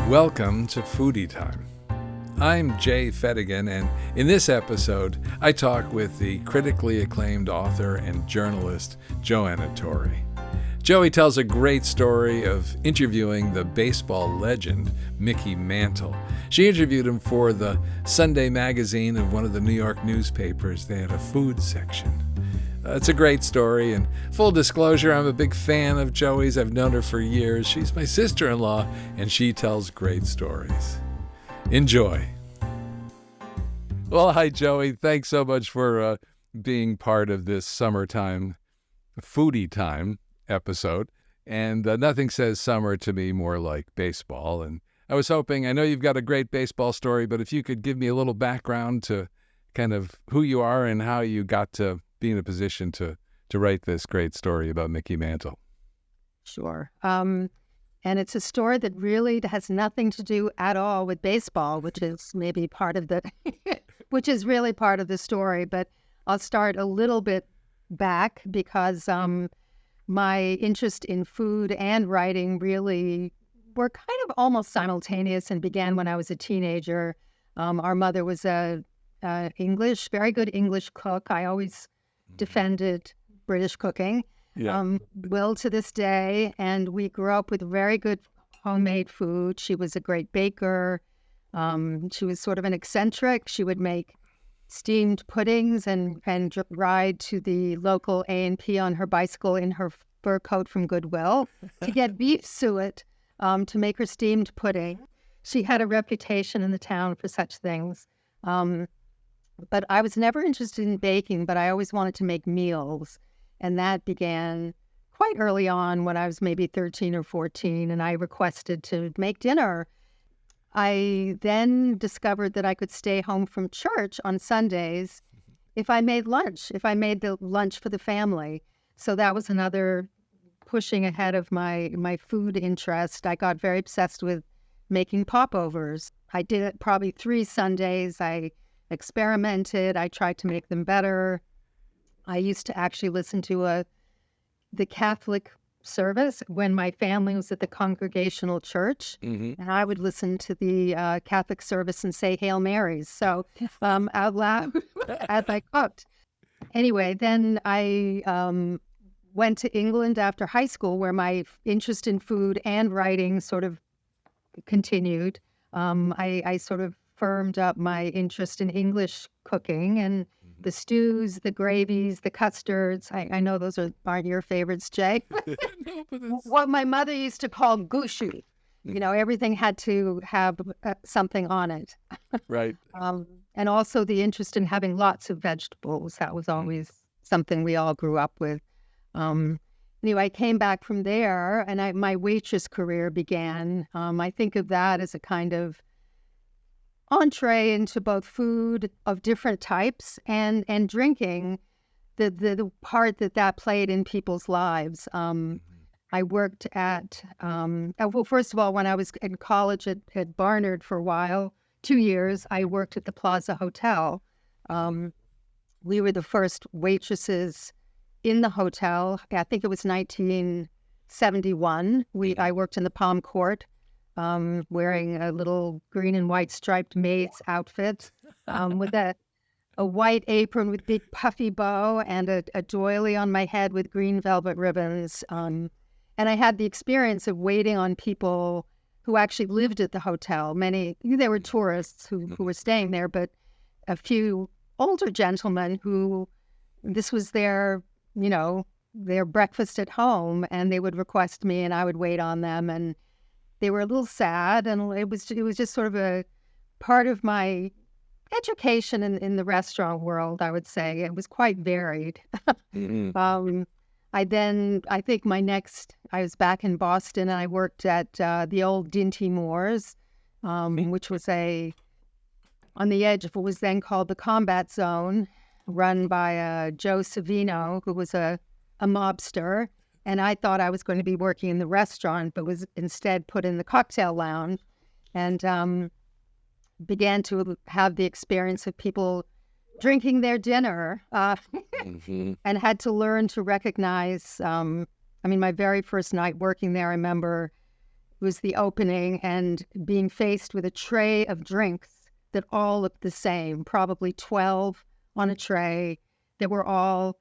Welcome to Foodytime. I'm Jay Fettigan, and in this episode, I talk with the critically acclaimed author and journalist Joanna Torrey. Joey tells a great story of interviewing the baseball legend Mickey Mantle. She interviewed him for the Sunday magazine of one of the New York newspapers. They had a food section. It's a great story, and full disclosure, I'm a big fan of Joey's. I've known her for years. She's my sister-in-law, and she tells great stories. Enjoy. Well, hi, Joey. Thanks so much for being part of this summertime Foodytime episode. And nothing says summer to me more like baseball. And I was hoping, I know you've got a great baseball story, but if you could give me a little background to kind of who you are and how you got to be in a position to write this great story about Mickey Mantle. Sure. And it's a story that really has nothing to do at all with baseball, which is maybe part of the, which is really part of the story. But I'll start a little bit back because my interest in food and writing really were kind of almost simultaneous and began when I was a teenager. Our mother was a very good English cook. I always defended British cooking, will to this day. And we grew up with very good homemade food. She was a great baker. She was sort of an eccentric. She would make steamed puddings and ride to the local A&P on her bicycle in her fur coat from Goodwill to get beef suet to make her steamed pudding. She had a reputation in the town for such things. But I was never interested in baking, but I always wanted to make meals. And that began quite early on when I was maybe 13 or 14, and I requested to make dinner. I then discovered that I could stay home from church on Sundays if I made lunch, if I made the lunch for the family. So that was another pushing ahead of my food interest. I got very obsessed with making popovers. I did it probably 3 Sundays. I experimented. I tried to make them better. I used to actually listen to the Catholic service when my family was at the Congregational Church, and I would listen to the Catholic service and say Hail Marys, so out loud as I cooked. Anyway, then I went to England after high school, where my interest in food and writing sort of continued. I sort of firmed up my interest in English cooking and the stews, the gravies, the custards. I know those aren't your favorites, Jay. No, what my mother used to call gushu. You know, everything had to have something on it. Right. And also the interest in having lots of vegetables. That was always something we all grew up with. Anyway, I came back from there, and my waitress career began. I think of that as a kind of entree into both food of different types and drinking, the part that played in people's lives. I worked at, well, first of all, when I was in college at Barnard for a while, 2 years, I worked at the Plaza Hotel. We were the first waitresses in the hotel. I think it was 1971. I worked in the Palm Court. Wearing a little green and white striped maid's outfit with a white apron with big puffy bow and a doily on my head with green velvet ribbons. And I had the experience of waiting on people who actually lived at the hotel. They were tourists who were staying there, but a few older gentlemen who this was their breakfast at home, and they would request me and I would wait on them, and they were a little sad, and it was just sort of a part of my education in the restaurant world, I would say. It was quite varied. I think I was back in Boston, and I worked at the old Dinty Moors, which was on the edge of what was then called the Combat Zone, run by Joe Savino, who was a mobster. And I thought I was going to be working in the restaurant, but was instead put in the cocktail lounge, and began to have the experience of people drinking their dinner, and had to learn to recognize. My very first night working there, I remember was the opening, and being faced with a tray of drinks that all looked the same, probably 12 on a tray. They were all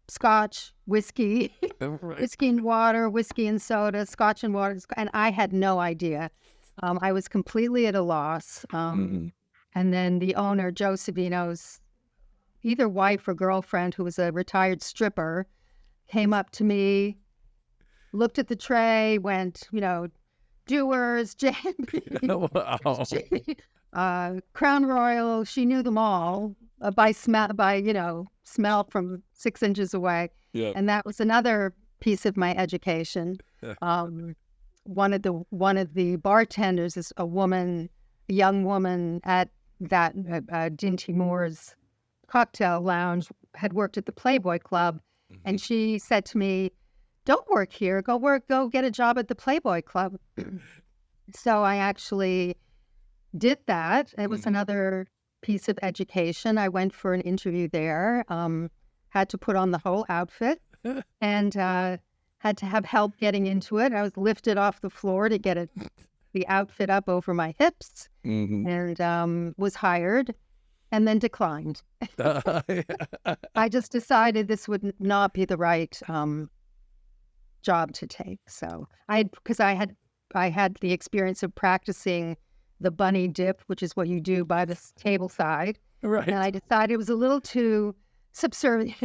scotch, whiskey, whiskey and water, whiskey and soda, scotch and water. And I had no idea. I was completely at a loss. And then the owner, Joe Savino's either wife or girlfriend, who was a retired stripper, came up to me, looked at the tray, went, Dewars, Jambi, Crown Royal. She knew them all by smell from 6 inches away. Yeah. And that was another piece of my education. One of the bartenders is a young woman at that Dinty Moore's cocktail lounge, had worked at the Playboy Club, and she said to me, "Don't work here. Go get a job at the Playboy Club." So I actually did that. It was another piece of education. I went for an interview there, had to put on the whole outfit, and had to have help getting into it. I was lifted off the floor to get the outfit up over my hips, and was hired, and then declined. I just decided this would not be the right job to take. So because I had the experience of practicing the bunny dip, which is what you do by the table side. Right. And I decided it was a little too subservient.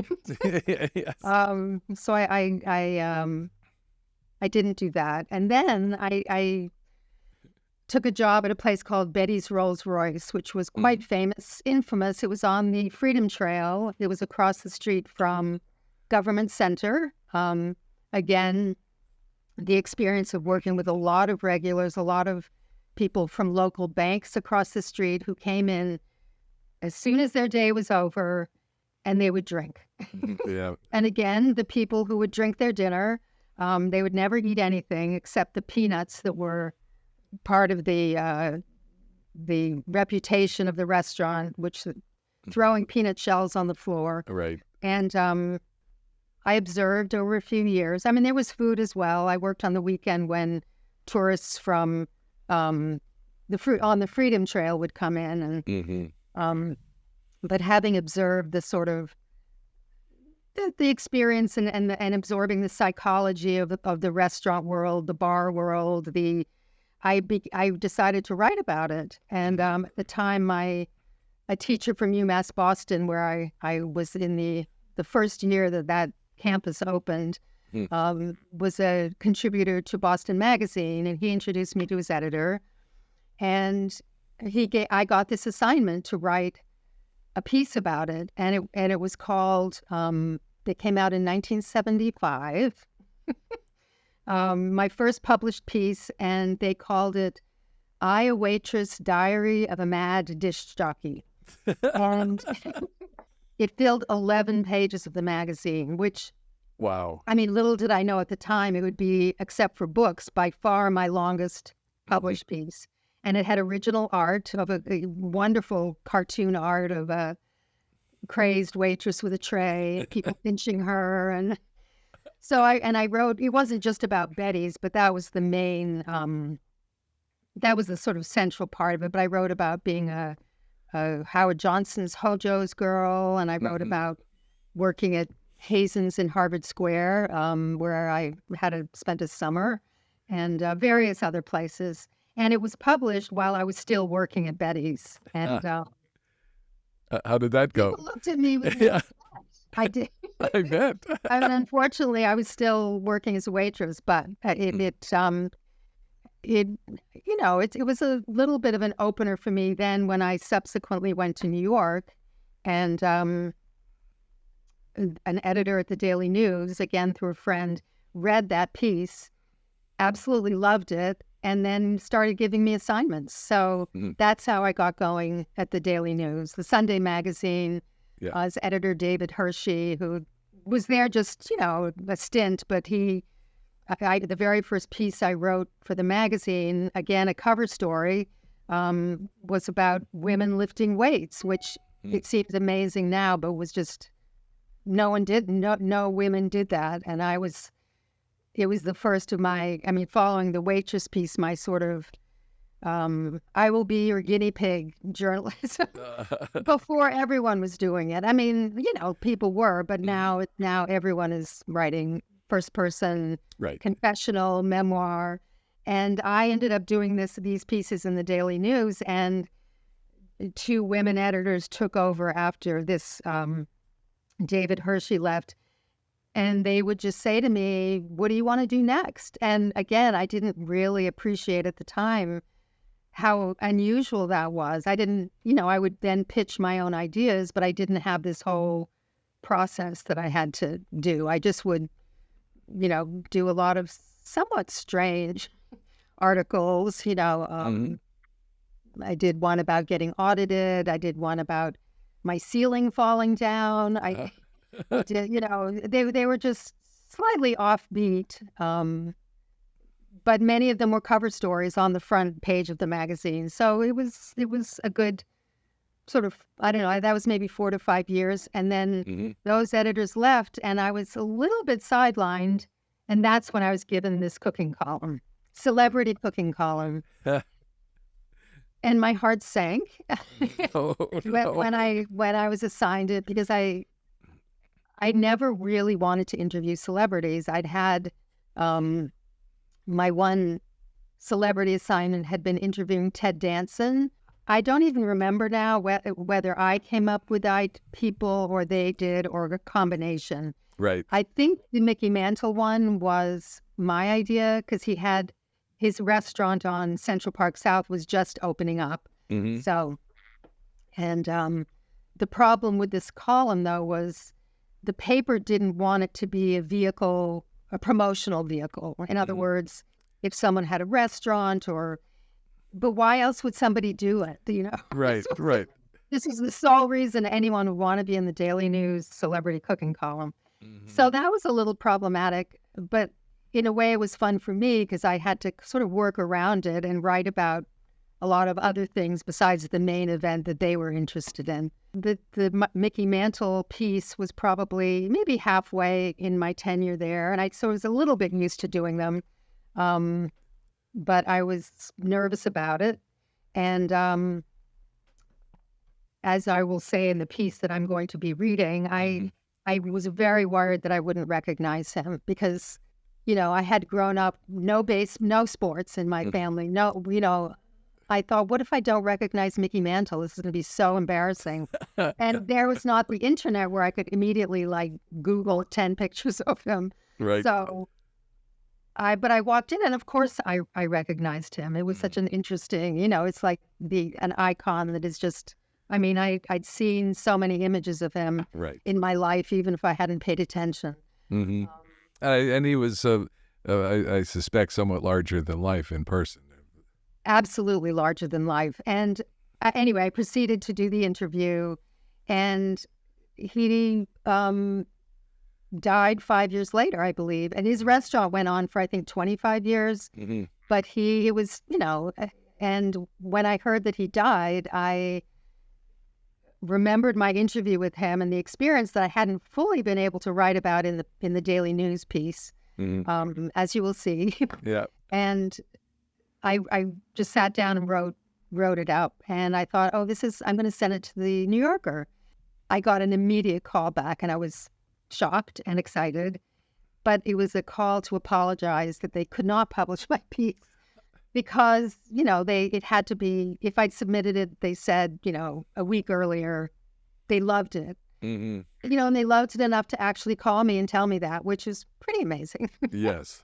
Yes. So I didn't do that. And then I took a job at a place called Betty's Rolls Royce, which was quite infamous. It was on the Freedom Trail. It was across the street from Government Center. Again, the experience of working with a lot of regulars, a lot of people from local banks across the street who came in as soon as their day was over, and they would drink. Yeah. And again, the people who would drink their dinner, they would never eat anything except the peanuts that were part of the reputation of the restaurant, which throwing peanut shells on the floor. Right. And I observed over a few years. I mean, there was food as well. I worked on the weekend when tourists from on the Freedom Trail would come in, and but having observed the sort of the experience and absorbing the psychology of the restaurant world, the bar world, I decided to write about it. And at the time, a teacher from UMass Boston, where I was in the first year that campus opened, was a contributor to Boston Magazine, and he introduced me to his editor. And I got this assignment to write a piece about it, and it was called. It came out in 1975. My first published piece, and they called it "I, a Waitress, Diary of a Mad Dish Jockey." And it filled 11 pages of the magazine, which, wow. I mean, little did I know at the time it would be, except for books, by far my longest published piece. And it had original art of a wonderful cartoon art of a crazed waitress with a tray, people pinching her. And so I wrote, it wasn't just about Betty's, but that was the main, that was the sort of central part of it. But I wrote about being a Howard Johnson's Hojo's girl, and I wrote about working at Hazen's in Harvard Square, where I spent a summer, and various other places. And it was published while I was still working at Betty's. And how did that go? People looked at me with I did. I bet. I mean, unfortunately, I was still working as a waitress, but it was a little bit of an opener for me then when I subsequently went to New York, and an editor at the Daily News, again through a friend, read that piece, absolutely loved it, and then started giving me assignments. So that's how I got going at the Daily News. The Sunday magazine, as editor David Hershey, who was there just, a stint, but the very first piece I wrote for the magazine, again, a cover story, was about women lifting weights, which it seems amazing now, but was just, no women did that. And it was the first of my, I mean, following the waitress piece, my sort of, I will be your guinea pig journalism before everyone was doing it. I mean, you know, people were, but now everyone is writing first person, Right. confessional, memoir. And I ended up doing these pieces in the Daily News, and 2 women editors took over after this. David Hershey left, and they would just say to me, "What do you want to do next?" And again, I didn't really appreciate at the time how unusual that was. I didn't, you know, I would then pitch my own ideas, but I didn't have this whole process that I had to do. I just would, you know, do a lot of somewhat strange articles, you know. I did one about getting audited. I did one about my ceiling falling down. I did, you know, they were just slightly offbeat, but many of them were cover stories on the front page of the magazine. So it was a good sort of, I don't know, that was maybe 4 to 5 years, and then those editors left, and I was a little bit sidelined, and that's when I was given this cooking column, celebrity cooking column. And my heart sank Oh, no. when I was assigned it, because I never really wanted to interview celebrities. I'd had my one celebrity assignment had been interviewing Ted Danson. I don't even remember now whether I came up with people or they did, or a combination. Right. I think the Mickey Mantle one was my idea, because he had his restaurant on Central Park South was just opening up. So, and the problem with this column, though, was the paper didn't want it to be a promotional vehicle. In other words, if someone had a restaurant but why else would somebody do it? You know? Right. This is the sole reason anyone would want to be in the Daily News celebrity cooking column. So that was a little problematic, but in a way it was fun for me, because I had to sort of work around it and write about a lot of other things besides the main event that they were interested in. The Mickey Mantle piece was probably maybe halfway in my tenure there, and I was a little bit used to doing them, but I was nervous about it. And as I will say in the piece that I'm going to be reading, I was very worried that I wouldn't recognize him, because, you know, I had grown up no sports in my family. No, you know, I thought, what if I don't recognize Mickey Mantle? This is going to be so embarrassing. And there was not the internet where I could immediately Google 10 pictures of him. Right. So but I walked in, and of course I recognized him. It was such an interesting, you know, it's like an icon that is just, I mean, I'd seen so many images of him in my life, even if I hadn't paid attention. And he was, I suspect, somewhat larger than life in person. Absolutely larger than life. And anyway, I proceeded to do the interview, and he died 5 years later, I believe. And his restaurant went on for, I think, 25 years. But he was, you know, and when I heard that he died, I remembered my interview with him and the experience that I hadn't fully been able to write about in the Daily News piece, as you will see. Yeah. And I just sat down and wrote it out, and I thought, I'm going to send it to the New Yorker. I got an immediate call back, and I was shocked and excited, but it was a call to apologize that they could not publish my piece, because, you know, it had to be, if I'd submitted it, they said, you know, a week earlier. They loved it. You know, and they loved it enough to actually call me and tell me that, which is pretty amazing. Yes.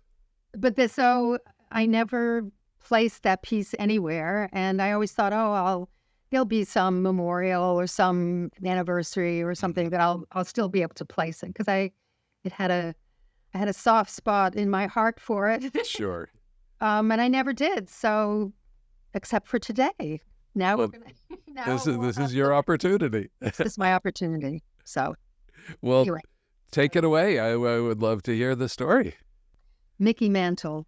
But so I never placed that piece anywhere, and I always thought, there'll be some memorial or some anniversary or something that I'll still be able to place it, because I had a soft spot in my heart for it. Sure. And I never did. So, except for today. Now Well, this is your opportunity. This is my opportunity. So, Well, anyway. Take it away. I would love to hear the story. Mickey Mantle.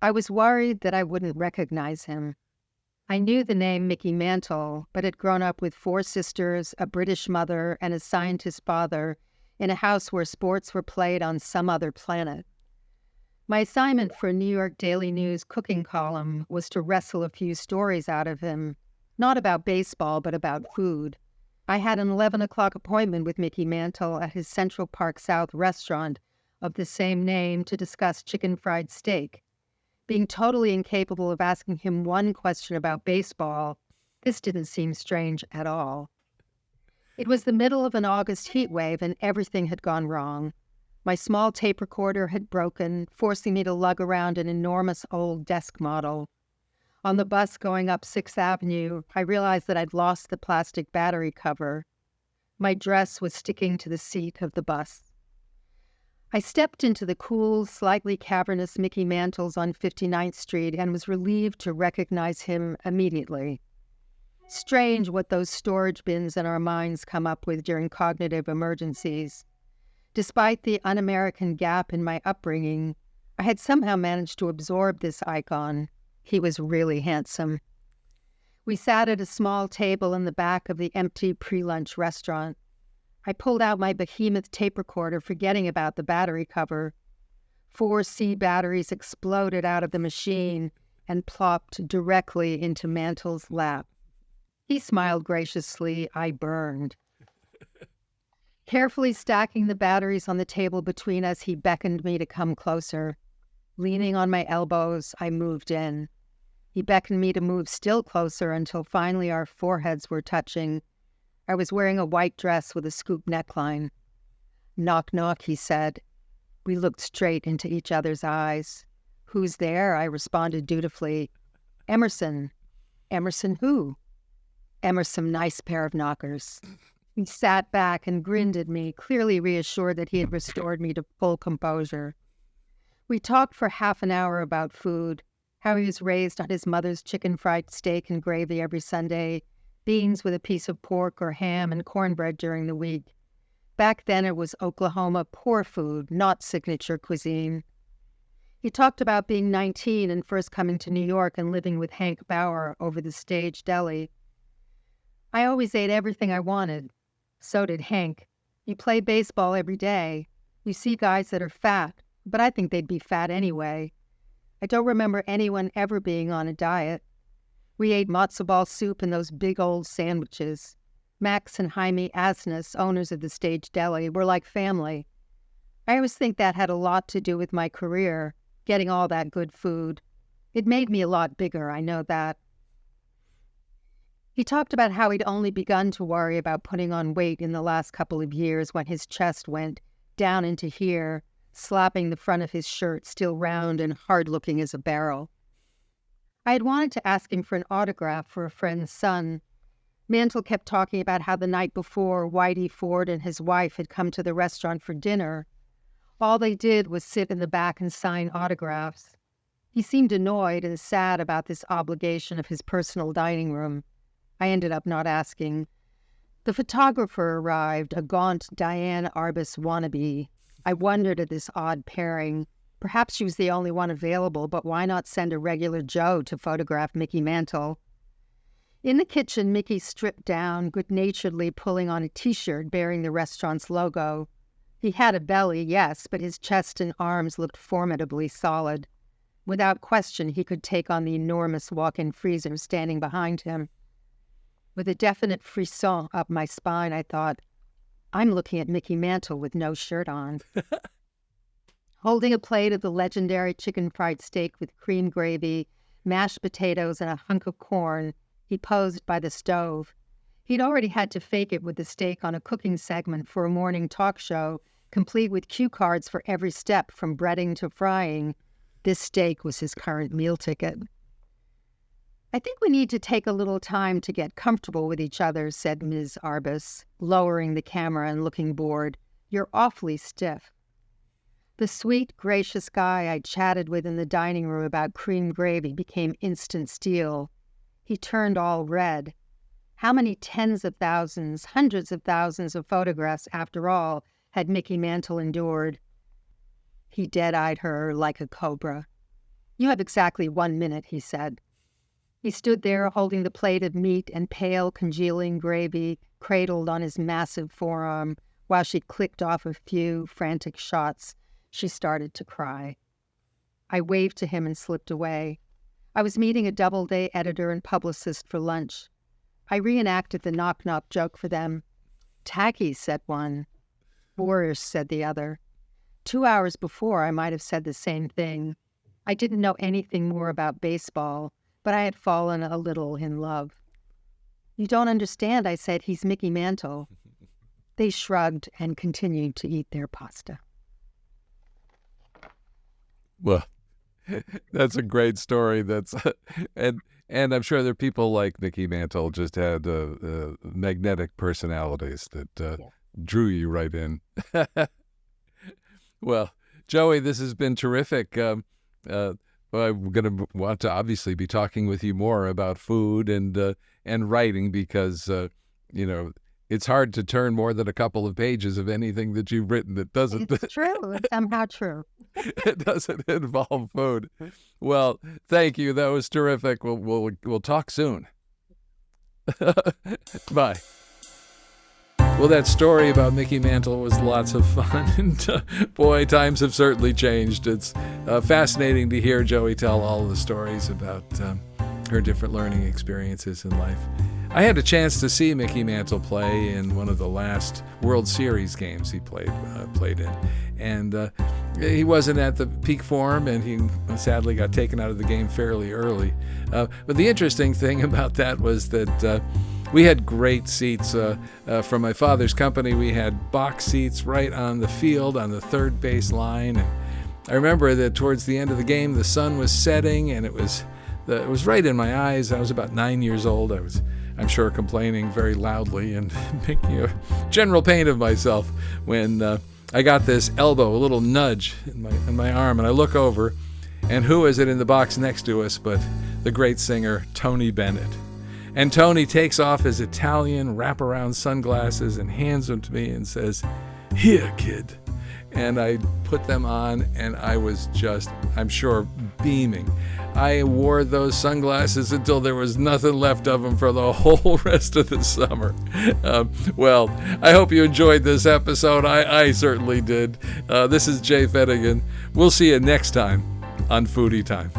I was worried that I wouldn't recognize him. I knew the name Mickey Mantle, but had grown up with 4 sisters, a British mother, and a scientist father in a house where sports were played on some other planet. My assignment for a New York Daily News cooking column was to wrestle a few stories out of him, not about baseball, but about food. I had an 11 o'clock appointment with Mickey Mantle at his Central Park South restaurant of the same name to discuss chicken fried steak. Being totally incapable of asking him one question about baseball, this didn't seem strange at all. It was the middle of an August heat wave and everything had gone wrong. My small tape recorder had broken, forcing me to lug around an enormous old desk model. On the bus going up 6th Avenue, I realized that I'd lost the plastic battery cover. My dress was sticking to the seat of the bus. I stepped into the cool, slightly cavernous Mickey Mantle's on 59th Street and was relieved to recognize him immediately. Strange what those storage bins in our minds come up with during cognitive emergencies. Despite the un-American gap in my upbringing, I had somehow managed to absorb this icon. He was really handsome. We sat at a small table in the back of the empty pre-lunch restaurant. I pulled out my behemoth tape recorder, forgetting about the battery cover. 4 C batteries exploded out of the machine and plopped directly into Mantle's lap. He smiled graciously. I burned. Carefully stacking the batteries on the table between us, he beckoned me to come closer. Leaning on my elbows, I moved in. He beckoned me to move still closer until finally our foreheads were touching. I was wearing a white dress with a scoop neckline. Knock, knock, he said. We looked straight into each other's eyes. Who's there? I responded dutifully. Emerson. Emerson who? Emerson, nice pair of knockers. He sat back and grinned at me, clearly reassured that he had restored me to full composure. We talked for half an hour about food, how he was raised on his mother's chicken fried steak and gravy every Sunday, beans with a piece of pork or ham and cornbread during the week. Back then it was Oklahoma poor food, not signature cuisine. He talked about being 19 and first coming to New York and living with Hank Bauer over the stage deli. I always ate everything I wanted. So did Hank. You play baseball every day. You see guys that are fat, but I think they'd be fat anyway. I don't remember anyone ever being on a diet. We ate matzo ball soup and those big old sandwiches. Max and Jaime Asness, owners of the stage deli, were like family. I always think that had a lot to do with my career, getting all that good food. It made me a lot bigger, I know that. He talked about how he'd only begun to worry about putting on weight in the last couple of years when his chest went down into here, slapping the front of his shirt, still round and hard-looking as a barrel. I had wanted to ask him for an autograph for a friend's son. Mantle kept talking about how the night before, Whitey Ford and his wife had come to the restaurant for dinner. All they did was sit in the back and sign autographs. He seemed annoyed and sad about this obligation of his personal dining room. I ended up not asking. The photographer arrived, a gaunt Diane Arbus wannabe. I wondered at this odd pairing. Perhaps she was the only one available, but why not send a regular Joe to photograph Mickey Mantle? In the kitchen, Mickey stripped down, good-naturedly pulling on a T-shirt bearing the restaurant's logo. He had a belly, yes, but his chest and arms looked formidably solid. Without question, he could take on the enormous walk-in freezer standing behind him. With a definite frisson up my spine, I thought, I'm looking at Mickey Mantle with no shirt on. Holding a plate of the legendary chicken fried steak with cream gravy, mashed potatoes, and a hunk of corn, he posed by the stove. He'd already had to fake it with the steak on a cooking segment for a morning talk show, complete with cue cards for every step from breading to frying. This steak was his current meal ticket. I think we need to take a little time to get comfortable with each other, said Ms. Arbus, lowering the camera and looking bored. You're awfully stiff. The sweet, gracious guy I chatted with in the dining room about cream gravy became instant steel. He turned all red. How many tens of thousands, hundreds of thousands of photographs, after all, had Mickey Mantle endured? He dead-eyed her like a cobra. You have exactly 1 minute, he said. He stood there holding the plate of meat and pale, congealing gravy cradled on his massive forearm while she clicked off a few frantic shots. She started to cry. I waved to him and slipped away. I was meeting a Doubleday editor and publicist for lunch. I reenacted the knock-knock joke for them. Tacky, said one. Boorish, said the other. 2 hours before, I might have said the same thing. I didn't know anything more about baseball, but I had fallen a little in love. You don't understand, I said. He's Mickey Mantle. They shrugged and continued to eat their pasta. Well, that's a great story. And I'm sure there are people like Mickey Mantle just had magnetic personalities that drew you right in. Well, Joey, this has been terrific. I'm going to want to obviously be talking with you more about food and writing because it's hard to turn more than a couple of pages of anything that you've written that doesn't. It's true. It's somehow true. It doesn't involve food. Well, thank you. That was terrific. We'll talk soon. Bye. Well, that story about Mickey Mantle was lots of fun, and boy, times have certainly changed. It's fascinating to hear Joey tell all of the stories about her different learning experiences in life. I had a chance to see Mickey Mantle play in one of the last World Series games he played in, and he wasn't at the peak form, and he sadly got taken out of the game fairly early. But the interesting thing about that was that we had great seats from my father's company. We had box seats right on the field on the third base line. And I remember that towards the end of the game, the sun was setting, and it was right in my eyes. I was about 9 years old. I'm sure, complaining very loudly and making a general pain of myself when I got this elbow, a little nudge in my arm, and I look over, and who is it in the box next to us but the great singer Tony Bennett. And Tony takes off his Italian wraparound sunglasses and hands them to me and says, "Here, kid." And I put them on, and I was just, I'm sure, beaming. I wore those sunglasses until there was nothing left of them for the whole rest of the summer. Well, I hope you enjoyed this episode. I certainly did. This is Jay Fettigan. We'll see you next time on Foodytime.